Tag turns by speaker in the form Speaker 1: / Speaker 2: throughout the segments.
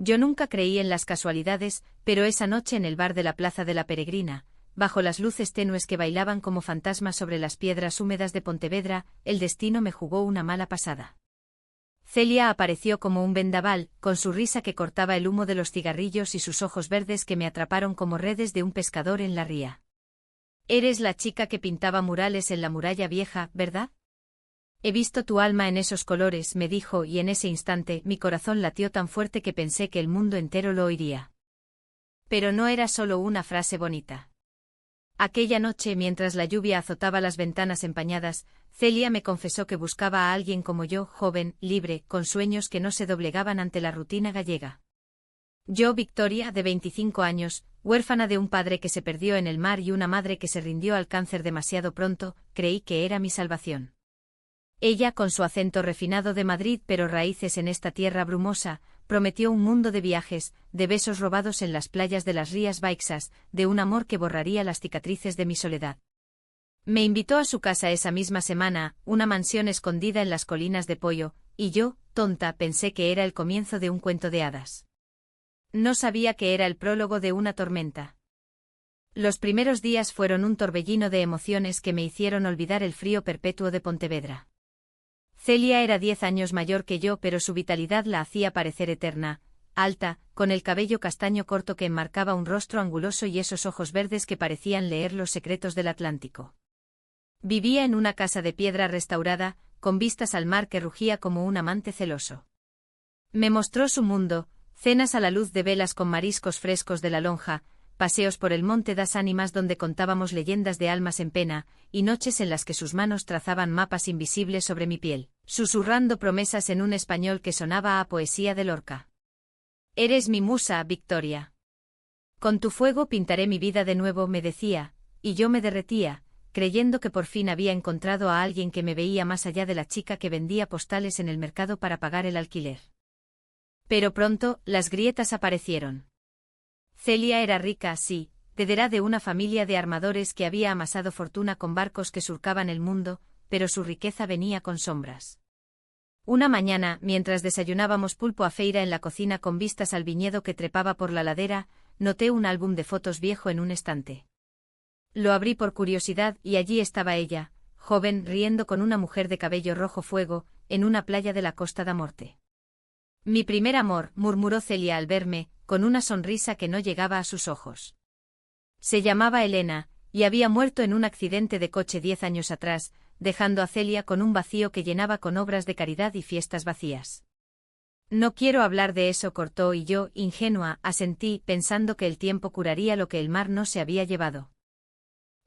Speaker 1: Yo nunca creí en las casualidades, pero esa noche en el bar de la Plaza de la Peregrina, bajo las luces tenues que bailaban como fantasmas sobre las piedras húmedas de Pontevedra, el destino me jugó una mala pasada. Celia apareció como un vendaval, con su risa que cortaba el humo de los cigarrillos y sus ojos verdes que me atraparon como redes de un pescador en la ría. Eres la chica que pintaba murales en la muralla vieja, ¿verdad? He visto tu alma en esos colores, me dijo, y en ese instante mi corazón latió tan fuerte que pensé que el mundo entero lo oiría. Pero no era solo una frase bonita. Aquella noche, mientras la lluvia azotaba las ventanas empañadas, Celia me confesó que buscaba a alguien como yo, joven, libre, con sueños que no se doblegaban ante la rutina gallega. Yo, Victoria, de 25 años, huérfana de un padre que se perdió en el mar y una madre que se rindió al cáncer demasiado pronto, creí que era mi salvación. Ella, con su acento refinado de Madrid pero raíces en esta tierra brumosa, prometió un mundo de viajes, de besos robados en las playas de las Rías Baixas, de un amor que borraría las cicatrices de mi soledad. Me invitó a su casa esa misma semana, una mansión escondida en las colinas de Poio, y yo, tonta, pensé que era el comienzo de un cuento de hadas. No sabía que era el prólogo de una tormenta. Los primeros días fueron un torbellino de emociones que me hicieron olvidar el frío perpetuo de Pontevedra. Celia era 10 años mayor que yo, pero su vitalidad la hacía parecer eterna, alta, con el cabello castaño corto que enmarcaba un rostro anguloso y esos ojos verdes que parecían leer los secretos del Atlántico. Vivía en una casa de piedra restaurada, con vistas al mar que rugía como un amante celoso. Me mostró su mundo, cenas a la luz de velas con mariscos frescos de la lonja, paseos por el Monte das Ánimas donde contábamos leyendas de almas en pena, y noches en las que sus manos trazaban mapas invisibles sobre mi piel, susurrando promesas en un español que sonaba a poesía de Lorca. Eres mi musa, Victoria. Con tu fuego pintaré mi vida de nuevo, me decía, y yo me derretía, creyendo que por fin había encontrado a alguien que me veía más allá de la chica que vendía postales en el mercado para pagar el alquiler. Pero pronto, las grietas aparecieron. Celia era rica, sí, heredera de una familia de armadores que había amasado fortuna con barcos que surcaban el mundo, pero su riqueza venía con sombras. Una mañana, mientras desayunábamos pulpo a feira en la cocina con vistas al viñedo que trepaba por la ladera, noté un álbum de fotos viejo en un estante. Lo abrí por curiosidad y allí estaba ella, joven, riendo con una mujer de cabello rojo fuego, en una playa de la Costa da Morte. Mi primer amor, murmuró Celia al verme, con una sonrisa que no llegaba a sus ojos. Se llamaba Elena, y había muerto en un accidente de coche 10 años atrás, dejando a Celia con un vacío que llenaba con obras de caridad y fiestas vacías. No quiero hablar de eso, cortó, y yo, ingenua, asentí, pensando que el tiempo curaría lo que el mar no se había llevado.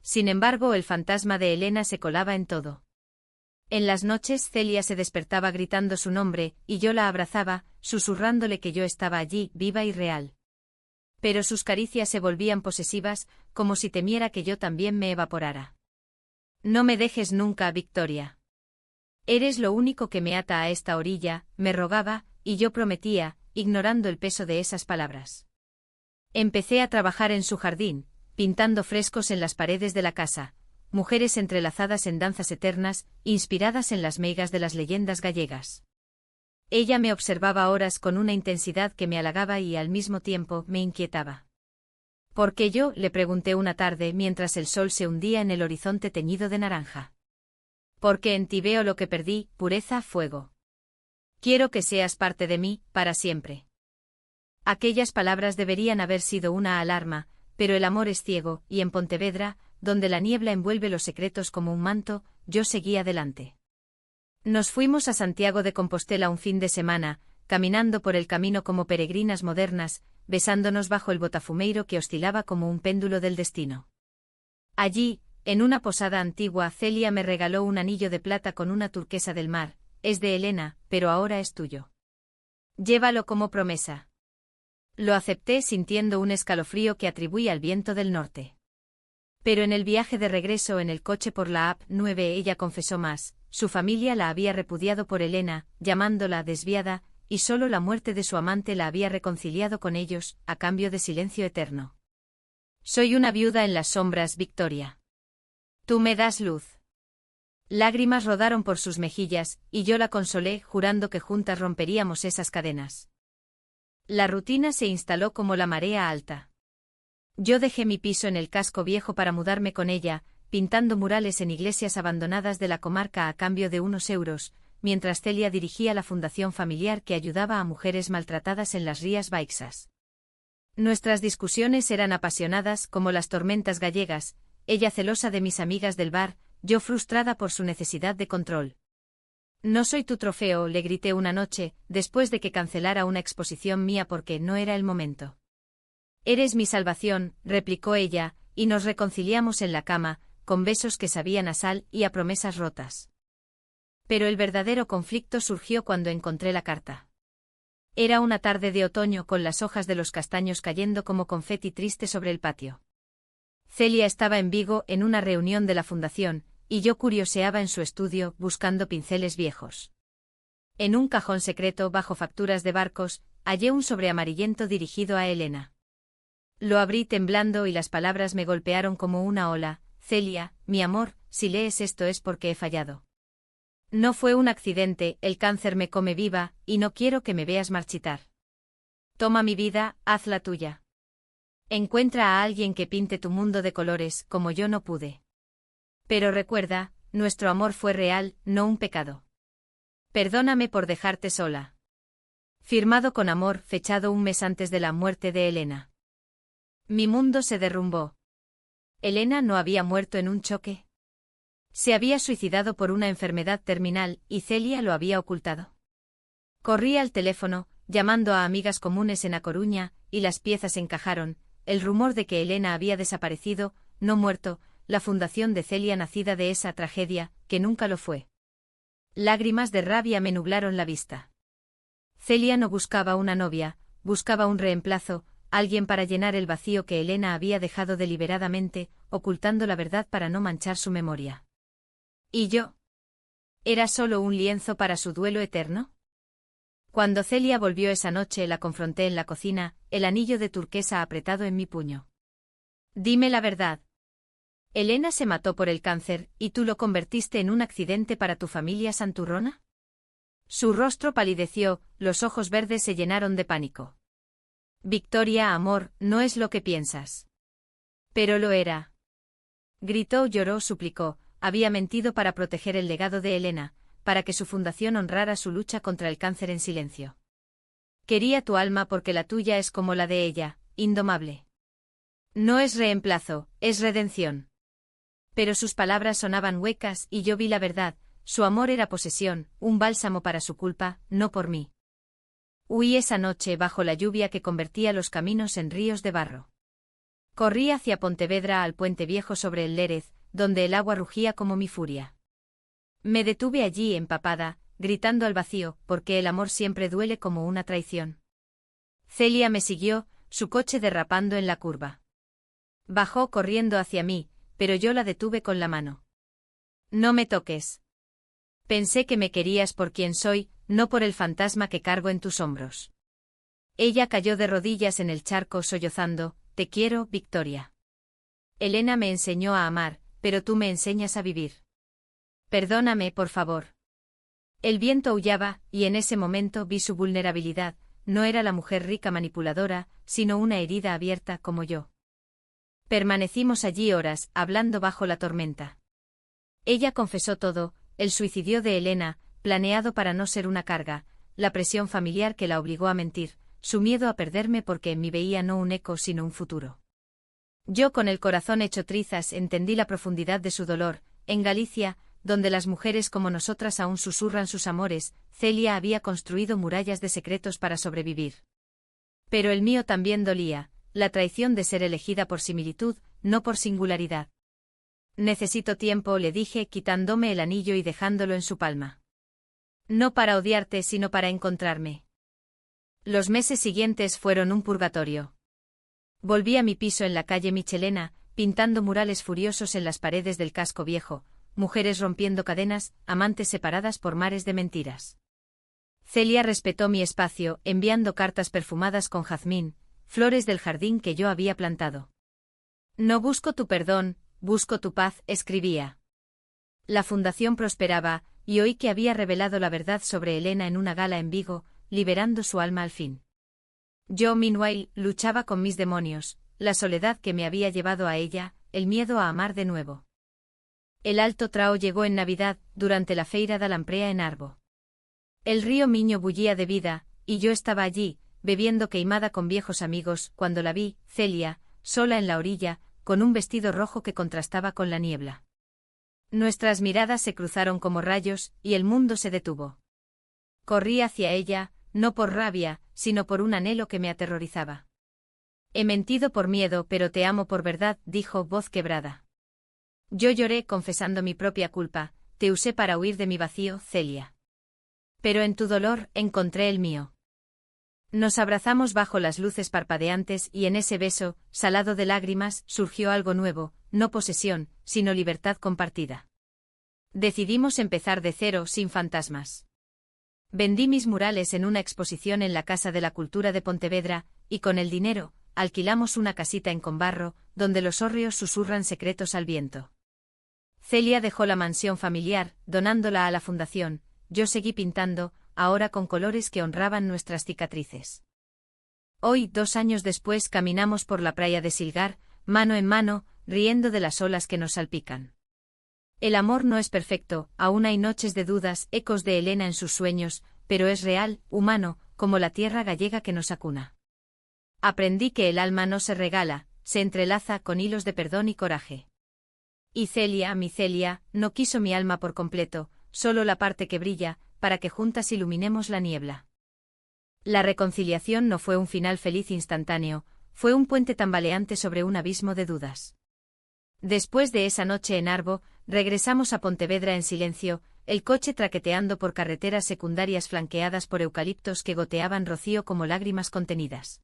Speaker 1: Sin embargo, el fantasma de Elena se colaba en todo. En las noches Celia se despertaba gritando su nombre, y yo la abrazaba, susurrándole que yo estaba allí, viva y real. Pero sus caricias se volvían posesivas, como si temiera que yo también me evaporara. No me dejes nunca, Victoria. Eres lo único que me ata a esta orilla, me rogaba, y yo prometía, ignorando el peso de esas palabras. Empecé a trabajar en su jardín, pintando frescos en las paredes de la casa, mujeres entrelazadas en danzas eternas, inspiradas en las meigas de las leyendas gallegas. Ella me observaba horas con una intensidad que me halagaba y al mismo tiempo me inquietaba. ¿Por qué yo?, le pregunté una tarde mientras el sol se hundía en el horizonte teñido de naranja. Porque en ti veo lo que perdí, pureza, fuego. Quiero que seas parte de mí, para siempre. Aquellas palabras deberían haber sido una alarma, pero el amor es ciego, y en Pontevedra, donde la niebla envuelve los secretos como un manto, yo seguí adelante. Nos fuimos a Santiago de Compostela un fin de semana, caminando por el camino como peregrinas modernas, besándonos bajo el botafumeiro que oscilaba como un péndulo del destino. Allí, en una posada antigua, Celia me regaló un anillo de plata con una turquesa del mar. Es de Elena, pero ahora es tuyo. Llévalo como promesa. Lo acepté sintiendo un escalofrío que atribuí al viento del norte. Pero en el viaje de regreso en el coche por la AP9 ella confesó más, su familia la había repudiado por Elena, llamándola desviada, y solo la muerte de su amante la había reconciliado con ellos, a cambio de silencio eterno. Soy una viuda en las sombras, Victoria. Tú me das luz. Lágrimas rodaron por sus mejillas, y yo la consolé, jurando que juntas romperíamos esas cadenas. La rutina se instaló como la marea alta. Yo dejé mi piso en el casco viejo para mudarme con ella, pintando murales en iglesias abandonadas de la comarca a cambio de unos euros, mientras Celia dirigía la fundación familiar que ayudaba a mujeres maltratadas en las Rías Baixas. Nuestras discusiones eran apasionadas como las tormentas gallegas, ella celosa de mis amigas del bar, yo frustrada por su necesidad de control. «No soy tu trofeo», le grité una noche, después de que cancelara una exposición mía porque no era el momento. «Eres mi salvación», replicó ella, y nos reconciliamos en la cama, con besos que sabían a sal y a promesas rotas. Pero el verdadero conflicto surgió cuando encontré la carta. Era una tarde de otoño con las hojas de los castaños cayendo como confeti triste sobre el patio. Celia estaba en Vigo en una reunión de la fundación, y yo curioseaba en su estudio buscando pinceles viejos. En un cajón secreto bajo facturas de barcos, hallé un sobre amarillento dirigido a Elena. Lo abrí temblando y las palabras me golpearon como una ola. «Celia, mi amor, si lees esto es porque he fallado. No fue un accidente, el cáncer me come viva, y no quiero que me veas marchitar. Toma mi vida, haz la tuya. Encuentra a alguien que pinte tu mundo de colores, como yo no pude. Pero recuerda, nuestro amor fue real, no un pecado. Perdóname por dejarte sola. Firmado con amor, fechado un mes antes de la muerte de Elena». Mi mundo se derrumbó. Elena no había muerto en un choque. Se había suicidado por una enfermedad terminal, y Celia lo había ocultado. Corrí al teléfono, llamando a amigas comunes en A Coruña, y las piezas encajaron, el rumor de que Elena había desaparecido, no muerto, la fundación de Celia nacida de esa tragedia, que nunca lo fue. Lágrimas de rabia me nublaron la vista. Celia no buscaba una novia, buscaba un reemplazo, alguien para llenar el vacío que Elena había dejado deliberadamente, ocultando la verdad para no manchar su memoria. ¿Y yo? ¿Era solo un lienzo para su duelo eterno? Cuando Celia volvió esa noche la confronté en la cocina, el anillo de turquesa apretado en mi puño. «Dime la verdad. Elena se mató por el cáncer, ¿y tú lo convertiste en un accidente para tu familia santurrona?» Su rostro palideció, los ojos verdes se llenaron de pánico. «Victoria, amor, no es lo que piensas». «Pero lo era». Gritó, lloró, suplicó, había mentido para proteger el legado de Elena, para que su fundación honrara su lucha contra el cáncer en silencio. «Quería tu alma porque la tuya es como la de ella, indomable. No es reemplazo, es redención». Pero sus palabras sonaban huecas y yo vi la verdad, su amor era posesión, un bálsamo para su culpa, no por mí. Huí esa noche bajo la lluvia que convertía los caminos en ríos de barro. Corrí hacia Pontevedra al puente viejo sobre el Lérez, donde el agua rugía como mi furia. Me detuve allí empapada, gritando al vacío, porque el amor siempre duele como una traición. Celia me siguió, su coche derrapando en la curva. Bajó corriendo hacia mí, pero yo la detuve con la mano. «No me toques. Pensé que me querías por quien soy, no por el fantasma que cargo en tus hombros». Ella cayó de rodillas en el charco sollozando, «Te quiero, Victoria. Elena me enseñó a amar, pero tú me enseñas a vivir. Perdóname, por favor». El viento aullaba, y en ese momento vi su vulnerabilidad, no era la mujer rica manipuladora, sino una herida abierta como yo. Permanecimos allí horas, hablando bajo la tormenta. Ella confesó todo, el suicidio de Elena, planeado para no ser una carga, la presión familiar que la obligó a mentir, su miedo a perderme porque en mí veía no un eco sino un futuro. Yo con el corazón hecho trizas entendí la profundidad de su dolor. En Galicia, donde las mujeres como nosotras aún susurran sus amores, Celia había construido murallas de secretos para sobrevivir. Pero el mío también dolía, la traición de ser elegida por similitud, no por singularidad. «Necesito tiempo», le dije, quitándome el anillo y dejándolo en su palma. «No para odiarte, sino para encontrarme». Los meses siguientes fueron un purgatorio. Volví a mi piso en la calle Michelena, pintando murales furiosos en las paredes del casco viejo, mujeres rompiendo cadenas, amantes separadas por mares de mentiras. Celia respetó mi espacio, enviando cartas perfumadas con jazmín, flores del jardín que yo había plantado. «No busco tu perdón, busco tu paz», escribía. La fundación prosperaba, y oí que había revelado la verdad sobre Elena en una gala en Vigo, liberando su alma al fin. Yo, meanwhile, luchaba con mis demonios, la soledad que me había llevado a ella, el miedo a amar de nuevo. El Alto Trao llegó en Navidad, durante la feira da Lamprea en Arbo. El río Miño bullía de vida, y yo estaba allí, bebiendo queimada con viejos amigos, cuando la vi, Celia, sola en la orilla, con un vestido rojo que contrastaba con la niebla. Nuestras miradas se cruzaron como rayos, y el mundo se detuvo. Corrí hacia ella, no por rabia, sino por un anhelo que me aterrorizaba. He mentido por miedo, pero te amo por verdad, dijo, voz quebrada. Yo lloré confesando mi propia culpa, te usé para huir de mi vacío, Celia. Pero en tu dolor encontré el mío. Nos abrazamos bajo las luces parpadeantes y en ese beso, salado de lágrimas, surgió algo nuevo, no posesión, sino libertad compartida. Decidimos empezar de cero, sin fantasmas. Vendí mis murales en una exposición en la Casa de la Cultura de Pontevedra, y con el dinero, alquilamos una casita en Combarro, donde los hórreos susurran secretos al viento. Celia dejó la mansión familiar, donándola a la fundación. Yo seguí pintando, ahora con colores que honraban nuestras cicatrices. Hoy, 2 años después, caminamos por la playa de Silgar, mano en mano, riendo de las olas que nos salpican. El amor no es perfecto, aún hay noches de dudas, ecos de Elena en sus sueños, pero es real, humano, como la tierra gallega que nos acuna. Aprendí que el alma no se regala, se entrelaza con hilos de perdón y coraje. Y Celia, mi Celia, no quiso mi alma por completo, solo la parte que brilla, para que juntas iluminemos la niebla. La reconciliación no fue un final feliz instantáneo, fue un puente tambaleante sobre un abismo de dudas. Después de esa noche en Arbo, regresamos a Pontevedra en silencio, el coche traqueteando por carreteras secundarias flanqueadas por eucaliptos que goteaban rocío como lágrimas contenidas.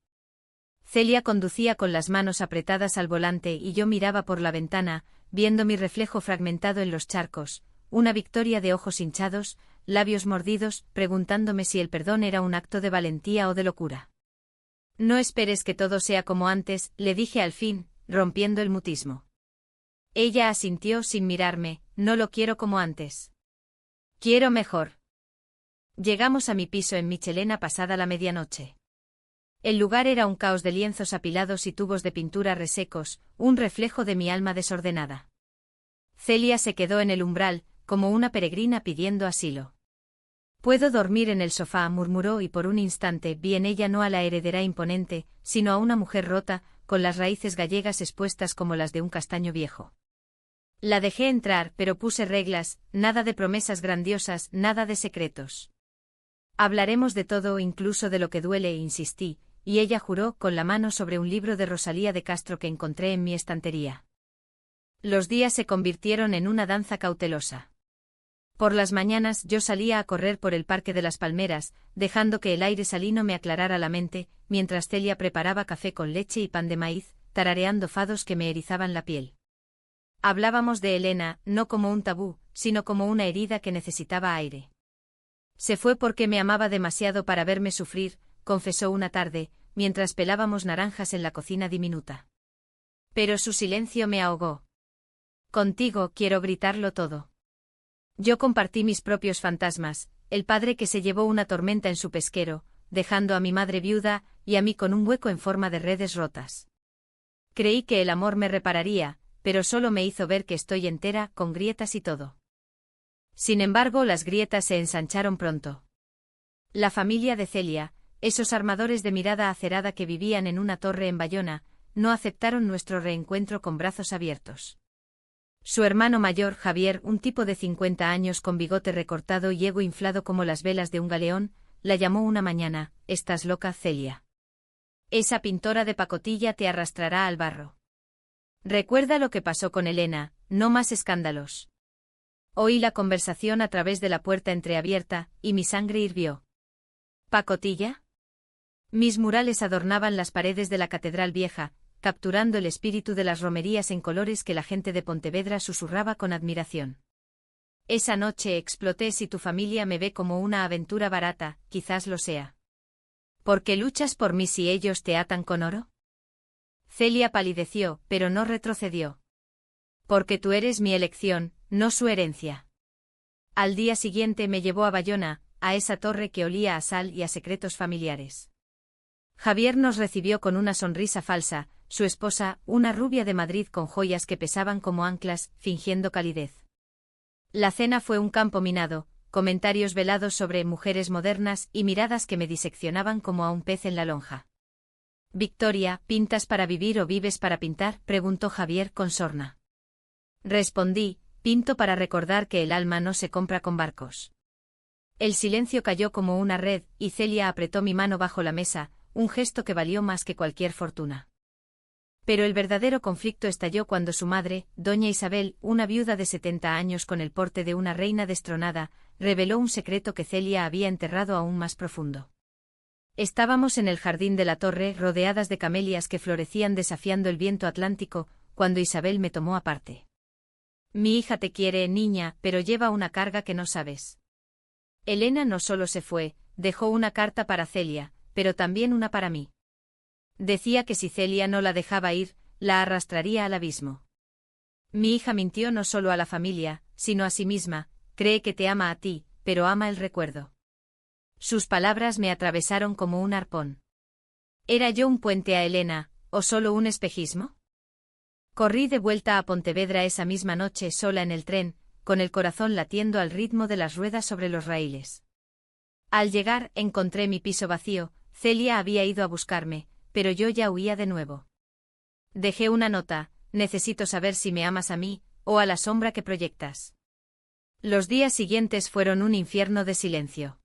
Speaker 1: Celia conducía con las manos apretadas al volante y yo miraba por la ventana, viendo mi reflejo fragmentado en los charcos, una Victoria de ojos hinchados, labios mordidos, preguntándome si el perdón era un acto de valentía o de locura. No esperes que todo sea como antes, le dije al fin, rompiendo el mutismo. Ella asintió sin mirarme, no lo quiero como antes. Quiero mejor. Llegamos a mi piso en Michelena pasada la medianoche. El lugar era un caos de lienzos apilados y tubos de pintura resecos, un reflejo de mi alma desordenada. Celia se quedó en el umbral, como una peregrina pidiendo asilo. Puedo dormir en el sofá, murmuró, y por un instante vi en ella no a la heredera imponente, sino a una mujer rota, con las raíces gallegas expuestas como las de un castaño viejo. La dejé entrar, pero puse reglas, nada de promesas grandiosas, nada de secretos. Hablaremos de todo, incluso de lo que duele, insistí, y ella juró, con la mano sobre un libro de Rosalía de Castro que encontré en mi estantería. Los días se convirtieron en una danza cautelosa. Por las mañanas yo salía a correr por el Parque de las Palmeras, dejando que el aire salino me aclarara la mente, mientras Celia preparaba café con leche y pan de maíz, tarareando fados que me erizaban la piel. Hablábamos de Elena, no como un tabú, sino como una herida que necesitaba aire. Se fue porque me amaba demasiado para verme sufrir, confesó una tarde, mientras pelábamos naranjas en la cocina diminuta. Pero su silencio me ahogó. Contigo quiero gritarlo todo. Yo compartí mis propios fantasmas, el padre que se llevó una tormenta en su pesquero, dejando a mi madre viuda, y a mí con un hueco en forma de redes rotas. Creí que el amor me repararía, pero solo me hizo ver que estoy entera, con grietas y todo. Sin embargo, las grietas se ensancharon pronto. La familia de Celia, esos armadores de mirada acerada que vivían en una torre en Bayona, no aceptaron nuestro reencuentro con brazos abiertos. Su hermano mayor, Javier, un tipo de 50 años con bigote recortado y ego inflado como las velas de un galeón, la llamó una mañana: «Estás loca, Celia. Esa pintora de pacotilla te arrastrará al barro. Recuerda lo que pasó con Elena, no más escándalos». Oí la conversación a través de la puerta entreabierta, y mi sangre hirvió. ¿Pacotilla? Mis murales adornaban las paredes de la Catedral Vieja, capturando el espíritu de las romerías en colores que la gente de Pontevedra susurraba con admiración. Esa noche exploté: si tu familia me ve como una aventura barata, quizás lo sea. ¿Por qué luchas por mí si ellos te atan con oro? Celia palideció, pero no retrocedió. Porque tú eres mi elección, no su herencia. Al día siguiente me llevó a Bayona, a esa torre que olía a sal y a secretos familiares. Javier nos recibió con una sonrisa falsa, su esposa, una rubia de Madrid con joyas que pesaban como anclas, fingiendo calidez. La cena fue un campo minado, comentarios velados sobre mujeres modernas y miradas que me diseccionaban como a un pez en la lonja. «Victoria, ¿pintas para vivir o vives para pintar?», preguntó Javier con sorna. Respondí, «Pinto para recordar que el alma no se compra con barcos». El silencio cayó como una red, y Celia apretó mi mano bajo la mesa, un gesto que valió más que cualquier fortuna. Pero el verdadero conflicto estalló cuando su madre, doña Isabel, una viuda de 70 años con el porte de una reina destronada, reveló un secreto que Celia había enterrado aún más profundo. Estábamos en el jardín de la torre, rodeadas de camelias que florecían desafiando el viento atlántico, cuando Isabel me tomó aparte. «Mi hija te quiere, niña, pero lleva una carga que no sabes. Elena no solo se fue, dejó una carta para Celia, pero también una para mí. Decía que si Celia no la dejaba ir, la arrastraría al abismo. Mi hija mintió no solo a la familia, sino a sí misma, cree que te ama a ti, pero ama el recuerdo». Sus palabras me atravesaron como un arpón. ¿Era yo un puente a Elena, o solo un espejismo? Corrí de vuelta a Pontevedra esa misma noche sola en el tren, con el corazón latiendo al ritmo de las ruedas sobre los raíles. Al llegar, encontré mi piso vacío. Celia había ido a buscarme, pero yo ya huía de nuevo. Dejé una nota: «Necesito saber si me amas a mí, o a la sombra que proyectas». Los días siguientes fueron un infierno de silencio.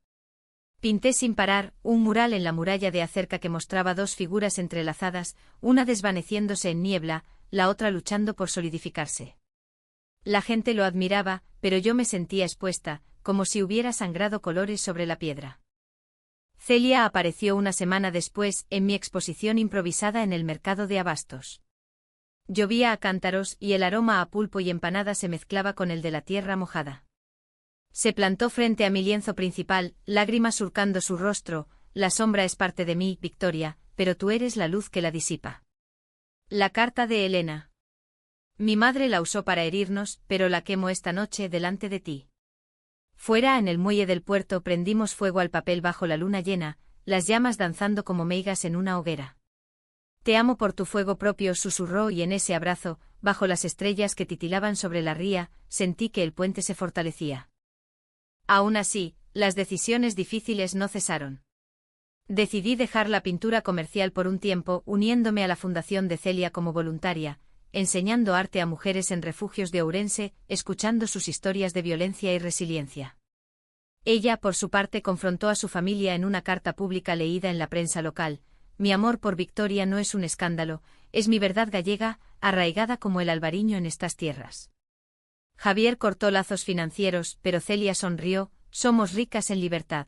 Speaker 1: Pinté sin parar un mural en la muralla de acerca que mostraba dos figuras entrelazadas, una desvaneciéndose en niebla, la otra luchando por solidificarse. La gente lo admiraba, pero yo me sentía expuesta, como si hubiera sangrado colores sobre la piedra. Celia apareció una semana después en mi exposición improvisada en el mercado de abastos. Llovía a cántaros y el aroma a pulpo y empanada se mezclaba con el de la tierra mojada. Se plantó frente a mi lienzo principal, lágrimas surcando su rostro. «La sombra es parte de mí, Victoria, pero tú eres la luz que la disipa». La carta de Elena. «Mi madre la usó para herirnos, pero la quemo esta noche delante de ti». Fuera, en el muelle del puerto, prendimos fuego al papel bajo la luna llena, las llamas danzando como meigas en una hoguera. «Te amo por tu fuego propio», susurró, y en ese abrazo, bajo las estrellas que titilaban sobre la ría, sentí que el puente se fortalecía. Aún así, las decisiones difíciles no cesaron. Decidí dejar la pintura comercial por un tiempo, uniéndome a la fundación de Celia como voluntaria, enseñando arte a mujeres en refugios de Ourense, escuchando sus historias de violencia y resiliencia. Ella, por su parte, confrontó a su familia en una carta pública leída en la prensa local: «Mi amor por Victoria no es un escándalo, es mi verdad gallega, arraigada como el albariño en estas tierras». Javier cortó lazos financieros, pero Celia sonrió: «Somos ricas en libertad».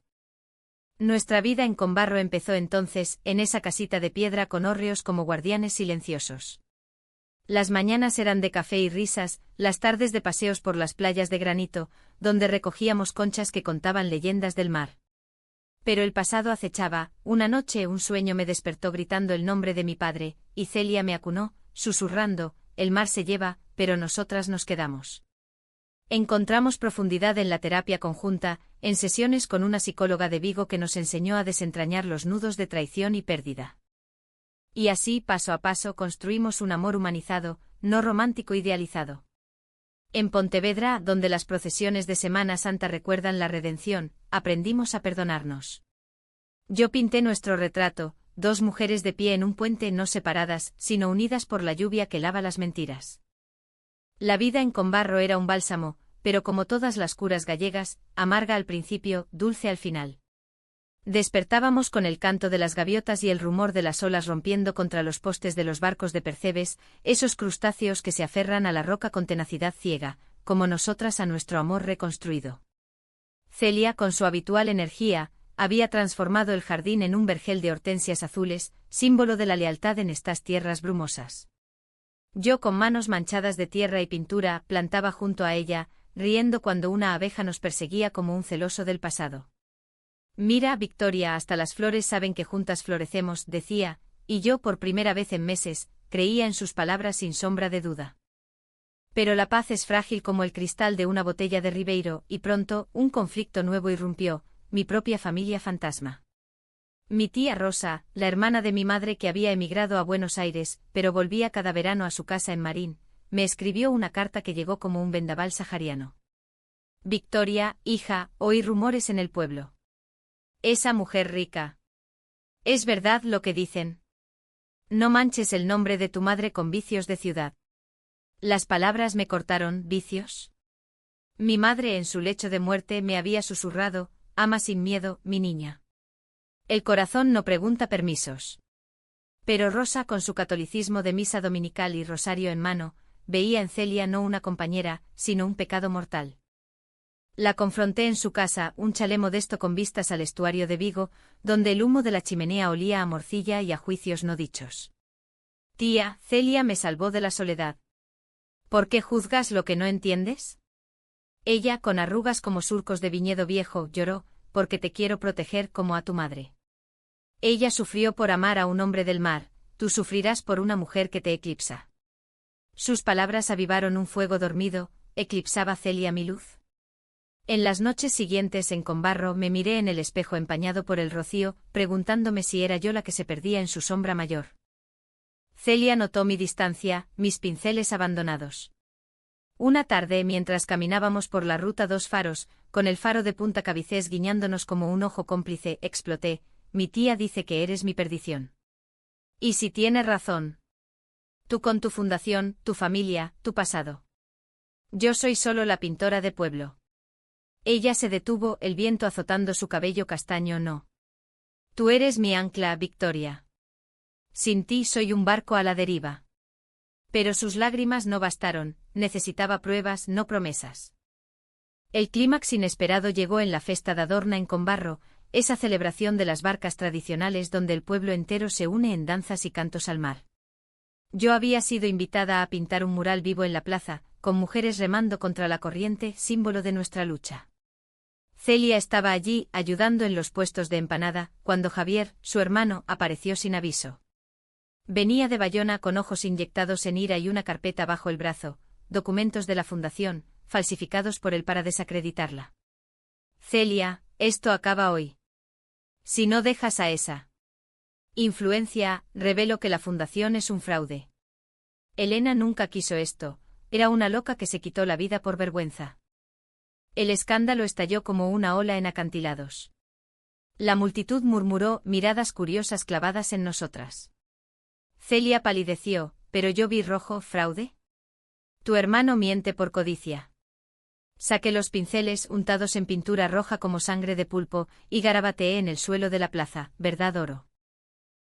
Speaker 1: Nuestra vida en Combarro empezó entonces, en esa casita de piedra con hórreos como guardianes silenciosos. Las mañanas eran de café y risas, las tardes de paseos por las playas de granito, donde recogíamos conchas que contaban leyendas del mar. Pero el pasado acechaba. Una noche un sueño me despertó gritando el nombre de mi padre, y Celia me acunó, susurrando: «El mar se lleva, pero nosotras nos quedamos». Encontramos profundidad en la terapia conjunta, en sesiones con una psicóloga de Vigo que nos enseñó a desentrañar los nudos de traición y pérdida. Y así, paso a paso, construimos un amor humanizado, no romántico idealizado. En Pontevedra, donde las procesiones de Semana Santa recuerdan la redención, aprendimos a perdonarnos. Yo pinté nuestro retrato, dos mujeres de pie en un puente, no separadas, sino unidas por la lluvia que lava las mentiras. La vida en Combarro era un bálsamo, pero como todas las curas gallegas, amarga al principio, dulce al final. Despertábamos con el canto de las gaviotas y el rumor de las olas rompiendo contra los postes de los barcos de percebes, esos crustáceos que se aferran a la roca con tenacidad ciega, como nosotras a nuestro amor reconstruido. Celia, con su habitual energía, había transformado el jardín en un vergel de hortensias azules, símbolo de la lealtad en estas tierras brumosas. Yo, con manos manchadas de tierra y pintura, plantaba junto a ella, riendo cuando una abeja nos perseguía como un celoso del pasado. «Mira, Victoria, hasta las flores saben que juntas florecemos», decía, y yo, por primera vez en meses, creía en sus palabras sin sombra de duda. Pero la paz es frágil como el cristal de una botella de Ribeiro, y pronto, un conflicto nuevo irrumpió: mi propia familia fantasma. Mi tía Rosa, la hermana de mi madre que había emigrado a Buenos Aires, pero volvía cada verano a su casa en Marín, me escribió una carta que llegó como un vendaval sahariano. Victoria, hija, oí rumores en el pueblo. Esa mujer rica. ¿Es verdad lo que dicen? No manches el nombre de tu madre con vicios de ciudad. Las palabras me cortaron. ¿Vicios? Mi madre en su lecho de muerte me había susurrado, ama sin miedo, mi niña. El corazón no pregunta permisos. Pero Rosa, con su catolicismo de misa dominical y rosario en mano, veía en Celia no una compañera, sino un pecado mortal. La confronté en su casa, un chalet modesto con vistas al estuario de Vigo, donde el humo de la chimenea olía a morcilla y a juicios no dichos. Tía, Celia me salvó de la soledad. ¿Por qué juzgas lo que no entiendes? Ella, con arrugas como surcos de viñedo viejo, lloró, porque te quiero proteger como a tu madre. Ella sufrió por amar a un hombre del mar, tú sufrirás por una mujer que te eclipsa. Sus palabras avivaron un fuego dormido, ¿eclipsaba Celia mi luz? En las noches siguientes en Combarro me miré en el espejo empañado por el rocío, preguntándome si era yo la que se perdía en su sombra mayor. Celia notó mi distancia, mis pinceles abandonados. Una tarde, mientras caminábamos por la ruta Dos Faros, con el faro de Punta Cabicés guiñándonos como un ojo cómplice, exploté, mi tía dice que eres mi perdición. ¿Y si tiene razón? Tú con tu fundación, tu familia, tu pasado. Yo soy solo la pintora de pueblo. Ella se detuvo, el viento azotando su cabello castaño. No. Tú eres mi ancla, Victoria. Sin ti soy un barco a la deriva. Pero sus lágrimas no bastaron, necesitaba pruebas, no promesas. El clímax inesperado llegó en la festa de Adorna en Combarro, esa celebración de las barcas tradicionales donde el pueblo entero se une en danzas y cantos al mar. Yo había sido invitada a pintar un mural vivo en la plaza, con mujeres remando contra la corriente, símbolo de nuestra lucha. Celia estaba allí, ayudando en los puestos de empanada, cuando Javier, su hermano, apareció sin aviso. Venía de Bayona con ojos inyectados en ira y una carpeta bajo el brazo, documentos de la fundación, falsificados por él para desacreditarla. Celia, esto acaba hoy. Si no dejas a esa influencia, revelo que la fundación es un fraude. Elena nunca quiso esto, era una loca que se quitó la vida por vergüenza. El escándalo estalló como una ola en acantilados. La multitud murmuró, miradas curiosas clavadas en nosotras. Celia palideció, pero yo vi rojo. ¿Fraude? Tu hermano miente por codicia. Saqué los pinceles untados en pintura roja como sangre de pulpo, y garabateé en el suelo de la plaza, ¿verdad oro?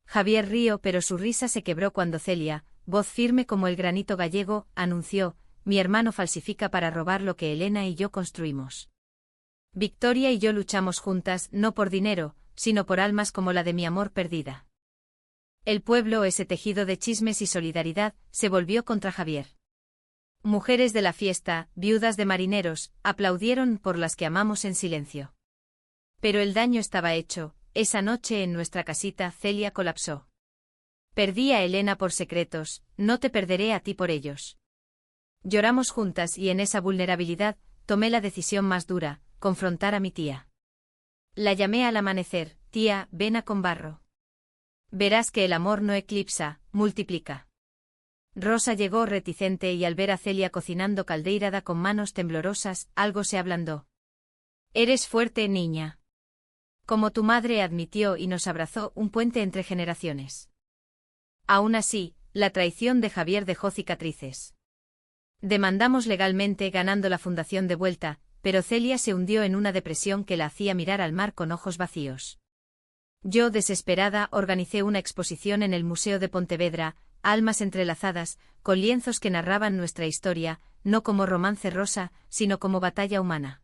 Speaker 1: Javier rió, pero su risa se quebró cuando Celia, voz firme como el granito gallego, anunció, mi hermano falsifica para robar lo que Elena y yo construimos. Victoria y yo luchamos juntas, no por dinero, sino por almas como la de mi amor perdida. El pueblo, ese tejido de chismes y solidaridad, se volvió contra Javier. Mujeres de la fiesta, viudas de marineros, aplaudieron por las que amamos en silencio. Pero el daño estaba hecho, esa noche en nuestra casita Celia colapsó. Perdí a Elena por secretos, no te perderé a ti por ellos. Lloramos juntas y en esa vulnerabilidad, tomé la decisión más dura, confrontar a mi tía. La llamé al amanecer, tía, ven a Combarro. Verás que el amor no eclipsa, multiplica. Rosa llegó reticente y al ver a Celia cocinando caldeirada con manos temblorosas, algo se ablandó. Eres fuerte, niña. Como tu madre admitió y nos abrazó, un puente entre generaciones. Aún así, la traición de Javier dejó cicatrices. Demandamos legalmente ganando la fundación de vuelta, pero Celia se hundió en una depresión que la hacía mirar al mar con ojos vacíos. Yo, desesperada, organicé una exposición en el Museo de Pontevedra, almas entrelazadas, con lienzos que narraban nuestra historia, no como romance rosa, sino como batalla humana.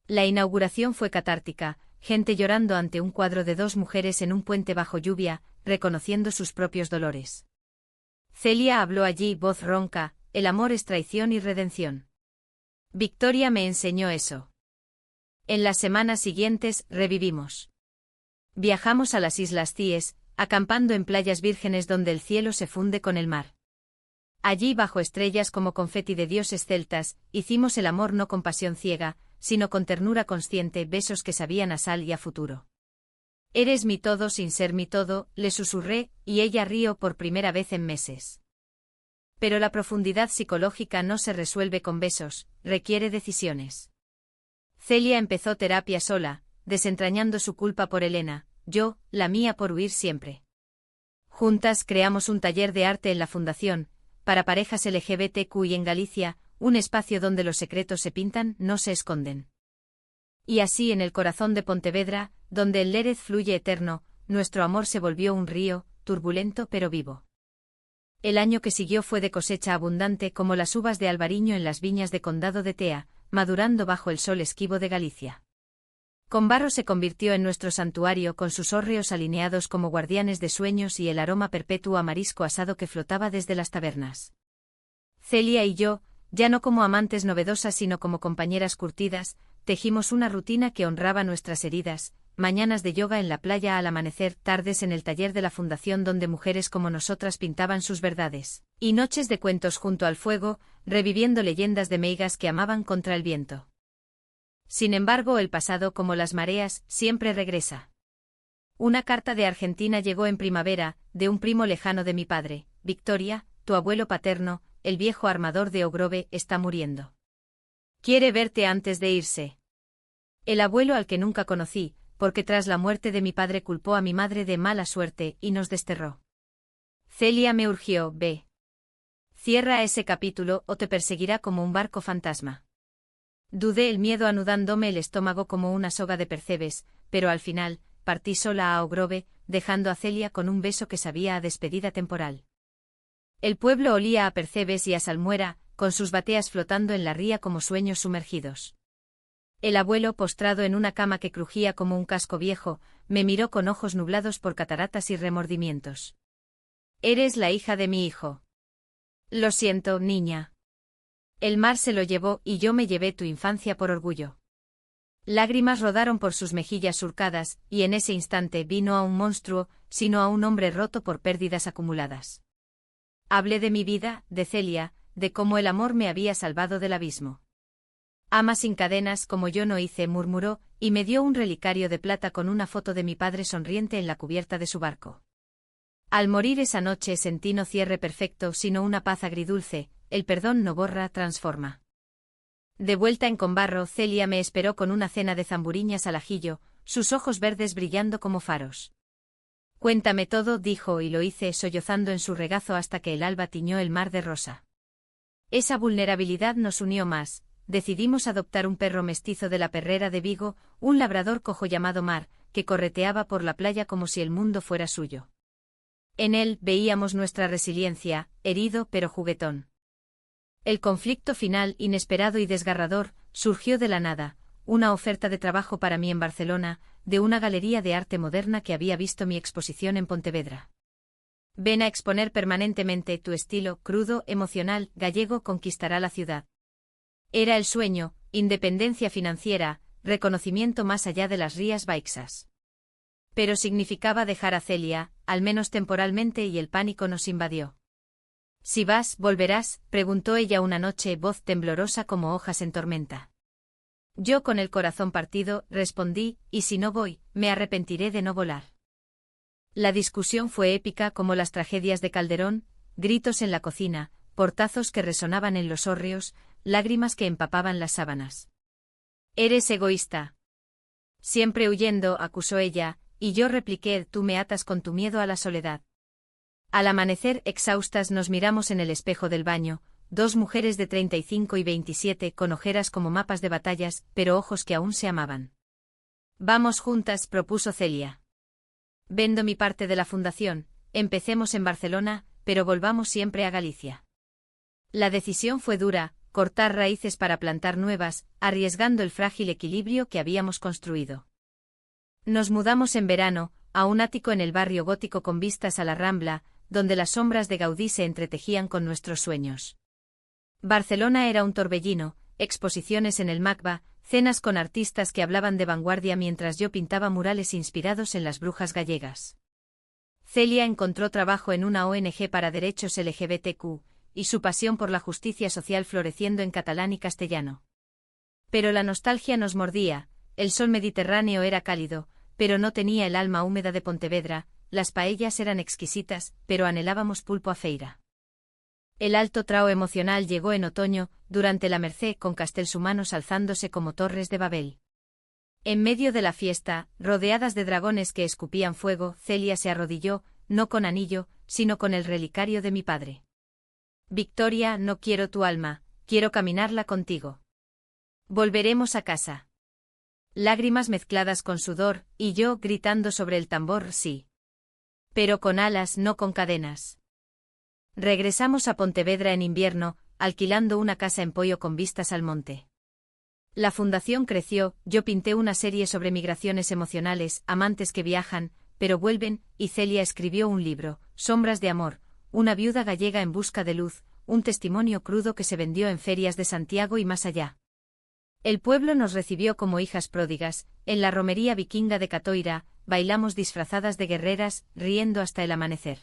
Speaker 1: La inauguración fue catártica, gente llorando ante un cuadro de dos mujeres en un puente bajo lluvia, reconociendo sus propios dolores. Celia habló allí, voz ronca, el amor es traición y redención. Victoria me enseñó eso. En las semanas siguientes, revivimos. Viajamos a las Islas Cíes, acampando en playas vírgenes donde el cielo se funde con el mar. Allí, bajo estrellas como confeti de dioses celtas, hicimos el amor no con pasión ciega, sino con ternura consciente, besos que sabían a sal y a futuro. Eres mi todo sin ser mi todo, le susurré, y ella rió por primera vez en meses. Pero la profundidad psicológica no se resuelve con besos, requiere decisiones. Celia empezó terapia sola, desentrañando su culpa por Elena, yo, la mía por huir siempre. Juntas creamos un taller de arte en la Fundación, para parejas LGBTQI en Galicia, un espacio donde los secretos se pintan, no se esconden. Y así en el corazón de Pontevedra, donde el Lérez fluye eterno, nuestro amor se volvió un río, turbulento pero vivo. El año que siguió fue de cosecha abundante como las uvas de Albariño en las viñas de Condado de Tea, madurando bajo el sol esquivo de Galicia. Combarro se convirtió en nuestro santuario con sus hórreos alineados como guardianes de sueños y el aroma perpetuo a marisco asado que flotaba desde las tabernas. Celia y yo, ya no como amantes novedosas sino como compañeras curtidas, tejimos una rutina que honraba nuestras heridas, mañanas de yoga en la playa al amanecer, tardes en el taller de la Fundación donde mujeres como nosotras pintaban sus verdades, y noches de cuentos junto al fuego, reviviendo leyendas de meigas que amaban contra el viento. Sin embargo, el pasado, como las mareas, siempre regresa. Una carta de Argentina llegó en primavera, de un primo lejano de mi padre, Victoria, tu abuelo paterno, el viejo armador de Ogrove, está muriendo. Quiere verte antes de irse. El abuelo al que nunca conocí, porque tras la muerte de mi padre culpó a mi madre de mala suerte y nos desterró. Celia me urgió, ve. Cierra ese capítulo o te perseguirá como un barco fantasma. Dudé, el miedo anudándome el estómago como una soga de percebes, pero al final, partí sola a Ogrove, dejando a Celia con un beso que sabía a despedida temporal. El pueblo olía a percebes y a salmuera, con sus bateas flotando en la ría como sueños sumergidos. El abuelo, postrado en una cama que crujía como un casco viejo, me miró con ojos nublados por cataratas y remordimientos. Eres la hija de mi hijo. Lo siento, niña. El mar se lo llevó y yo me llevé tu infancia por orgullo. Lágrimas rodaron por sus mejillas surcadas, y en ese instante vi no a un monstruo, sino a un hombre roto por pérdidas acumuladas. Hablé de mi vida, de Celia, de cómo el amor me había salvado del abismo. Ama sin cadenas como yo no hice, murmuró, y me dio un relicario de plata con una foto de mi padre sonriente en la cubierta de su barco. Al morir esa noche sentí no cierre perfecto sino una paz agridulce, el perdón no borra, transforma. De vuelta en Combarro, Celia me esperó con una cena de zamburiñas al ajillo, sus ojos verdes brillando como faros. Cuéntame todo, dijo, y lo hice sollozando en su regazo hasta que el alba tiñó el mar de rosa. Esa vulnerabilidad nos unió más, decidimos adoptar un perro mestizo de la perrera de Vigo, un labrador cojo llamado Mar, que correteaba por la playa como si el mundo fuera suyo. En él veíamos nuestra resiliencia, herido pero juguetón. El conflicto final, inesperado y desgarrador, surgió de la nada, una oferta de trabajo para mí en Barcelona, de una galería de arte moderna que había visto mi exposición en Pontevedra. Ven a exponer permanentemente, tu estilo, crudo, emocional, gallego, conquistará la ciudad. Era el sueño, independencia financiera, reconocimiento más allá de las Rías Baixas. Pero significaba dejar a Celia, al menos temporalmente, y el pánico nos invadió. Si vas, ¿volverás?, preguntó ella una noche, voz temblorosa como hojas en tormenta. Yo, con el corazón partido, respondí, y si no voy, me arrepentiré de no volar. La discusión fue épica como las tragedias de Calderón, gritos en la cocina, portazos que resonaban en los hórreos, lágrimas que empapaban las sábanas. Eres egoísta. Siempre huyendo, acusó ella, y yo repliqué, tú me atas con tu miedo a la soledad. Al amanecer, exhaustas, nos miramos en el espejo del baño, dos mujeres de 35 y 27 con ojeras como mapas de batallas, pero ojos que aún se amaban. Vamos juntas, propuso Celia. Vendo mi parte de la fundación, empecemos en Barcelona, pero volvamos siempre a Galicia. La decisión fue dura, cortar raíces para plantar nuevas, arriesgando el frágil equilibrio que habíamos construido. Nos mudamos en verano, a un ático en el barrio gótico con vistas a la Rambla, donde las sombras de Gaudí se entretejían con nuestros sueños. Barcelona era un torbellino, exposiciones en el MACBA, cenas con artistas que hablaban de vanguardia mientras yo pintaba murales inspirados en las brujas gallegas. Celia encontró trabajo en una ONG para derechos LGBTQ, y su pasión por la justicia social floreciendo en catalán y castellano. Pero la nostalgia nos mordía, el sol mediterráneo era cálido, pero no tenía el alma húmeda de Pontevedra, las paellas eran exquisitas, pero anhelábamos pulpo a feira. El alto trao emocional llegó en otoño, durante la Mercé, con castells humanos alzándose como torres de Babel. En medio de la fiesta, rodeadas de dragones que escupían fuego, Celia se arrodilló, no con anillo, sino con el relicario de mi padre. Victoria, no quiero tu alma, quiero caminarla contigo. Volveremos a casa. Lágrimas mezcladas con sudor, y yo gritando sobre el tambor sí. Pero con alas, no con cadenas. Regresamos a Pontevedra en invierno, alquilando una casa en Poio con vistas al monte. La fundación creció, yo pinté una serie sobre migraciones emocionales, amantes que viajan, pero vuelven, y Celia escribió un libro, Sombras de amor, una viuda gallega en busca de luz, un testimonio crudo que se vendió en ferias de Santiago y más allá. El pueblo nos recibió como hijas pródigas, en la romería vikinga de Catoira, bailamos disfrazadas de guerreras, riendo hasta el amanecer.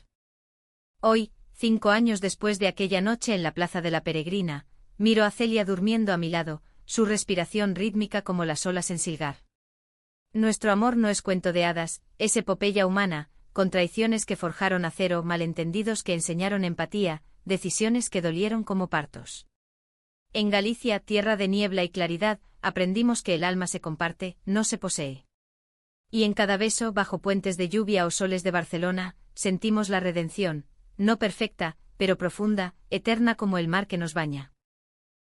Speaker 1: Hoy, 5 años después de aquella noche en la plaza de la Peregrina, miro a Celia durmiendo a mi lado, su respiración rítmica como las olas en Silgar. Nuestro amor no es cuento de hadas, es epopeya humana, con traiciones que forjaron acero, malentendidos que enseñaron empatía, decisiones que dolieron como partos. En Galicia, tierra de niebla y claridad, aprendimos que el alma se comparte, no se posee. Y en cada beso, bajo puentes de lluvia o soles de Barcelona, sentimos la redención, no perfecta, pero profunda, eterna como el mar que nos baña.